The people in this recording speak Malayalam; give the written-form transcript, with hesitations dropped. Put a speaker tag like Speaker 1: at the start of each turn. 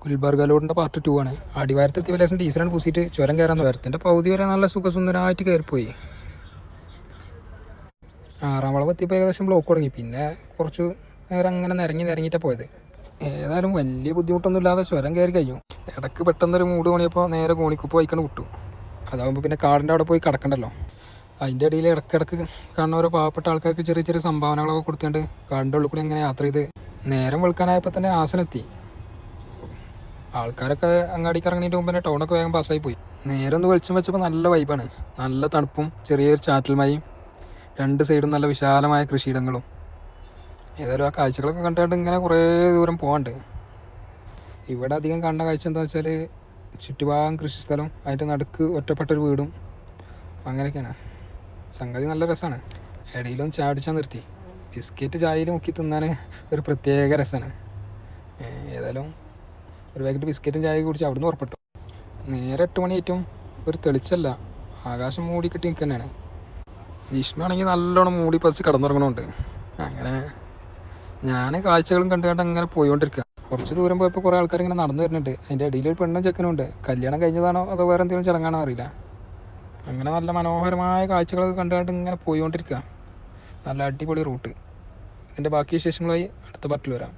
Speaker 1: ഗുൽബർഗലോഡിൻ്റെ പാർട്ട് 2 ആണ്. അടിവാരത്തെത്തിയ ലേശം ഡീസലാണ് പൂസിയിട്ട് ചുരം കയറാൻ വരത്തിൻ്റെ പകുതി വരെ നല്ല സുഖസുന്ദരമായിട്ട് കയറിപ്പോയി. 6-ാം വളവ് എത്തിയപ്പോൾ ഏകദേശം ബ്ലോക്ക് തുടങ്ങി. പിന്നെ കുറച്ച് നേരം അങ്ങനെ നിരങ്ങിയിട്ടാണ് പോയത്. ഏതായാലും വലിയ ബുദ്ധിമുട്ടൊന്നും ഇല്ലാതെ ചുരം കയറി കഴിഞ്ഞു. ഇടയ്ക്ക് പെട്ടെന്നൊരു മൂട് തോന്നിയപ്പോൾ നേരെ കോണിക്കുപ്പ് വായിക്കണം വിട്ടു. അതാകുമ്പോൾ പിന്നെ കാടിൻ്റെ അവിടെ പോയി കിടക്കണ്ടല്ലോ. അതിൻ്റെ ഇടയിൽ ഇടയ്ക്കിടയ്ക്ക് കാണുന്ന ഓരോ പാവപ്പെട്ട ആൾക്കാർക്ക് ചെറിയ ചെറിയ സംഭാവനകളൊക്കെ കൊടുത്തുകൊണ്ട് കാടിൻ്റെ ഉള്ളിൽ കൂടി അങ്ങനെ യാത്ര ചെയ്ത് നേരം വെളുക്കാനായപ്പോൾ തന്നെ ആസനെത്തി. ആൾക്കാരൊക്കെ അങ്ങാടിക്ക് ഇറങ്ങുന്നതിൻ്റെ മുമ്പ് തന്നെ ടൗണൊക്കെ വേഗം പാസ്സായി പോയി. നേരെ ഒന്ന് വെളിച്ചം വെച്ചപ്പോൾ നല്ല വൈബാണ്. നല്ല തണുപ്പും ചെറിയൊരു ചാറ്റൽ മഴയും, രണ്ട് സൈഡും നല്ല വിശാലമായ കൃഷിയിടങ്ങളും. ഏതായാലും ആ കാഴ്ചകളൊക്കെ കണ്ടുകൊണ്ട് ഇങ്ങനെ കുറേ ദൂരം പോകാണ്ട്. ഇവിടെ അധികം കാണുന്ന കാഴ്ച എന്താ വെച്ചാൽ ചുറ്റുഭാഗം കൃഷിസ്ഥലം, അതിൻ്റെ നടുക്ക് ഒറ്റപ്പെട്ടൊരു വീടും അങ്ങനെയൊക്കെയാണ്. സംഗതി നല്ല രസമാണ്. ഇടയിലും ചാടിച്ചാൽ നിർത്തി ബിസ്ക്കറ്റ് ചായയിൽ മുക്കി തിന്നാൻ ഒരു പ്രത്യേക രസമാണ്. ഏതായാലും ഒരു പാക്കറ്റ് ബിസ്ക്കറ്റും ചായ കുടിച്ച് അവിടുന്ന് പുറപ്പെട്ടു. നേരെ 8 മണിയായിട്ടും ഒരു തെളിച്ചല്ല, ആകാശം മൂടി കെട്ടി നിൽക്കുന്നതാണ്. ജിഷ്ണുവാണെങ്കിൽ നല്ലോണം മൂടി പതിച്ച് കടന്നുറങ്ങണമുണ്ട്. അങ്ങനെ ഞാൻ കാഴ്ചകളും കണ്ട് അങ്ങനെ പോയിക്കൊണ്ടിരിക്കുക. കുറച്ച് ദൂരം പോയപ്പോൾ കുറേ ആൾക്കാർ ഇങ്ങനെ നടന്നു വരുന്നുണ്ട്. അതിൻ്റെ ഇടയിൽ ഒരു പെണ്ണും ചെക്കനുണ്ട്. കല്യാണം കഴിഞ്ഞതാണോ അതോ വേറെ എന്തെങ്കിലും ചടങ്ങാണോ അറിയില്ല. അങ്ങനെ നല്ല മനോഹരമായ കാഴ്ചകളൊക്കെ കണ്ടുകൊണ്ട് ഇങ്ങനെ പോയിക്കൊണ്ടിരിക്കുക. നല്ല അടിപൊളി റൂട്ട്. ഇതിൻ്റെ ബാക്കി വിശേഷങ്ങളായി അടുത്ത പാർട്ടിൽ വരാം.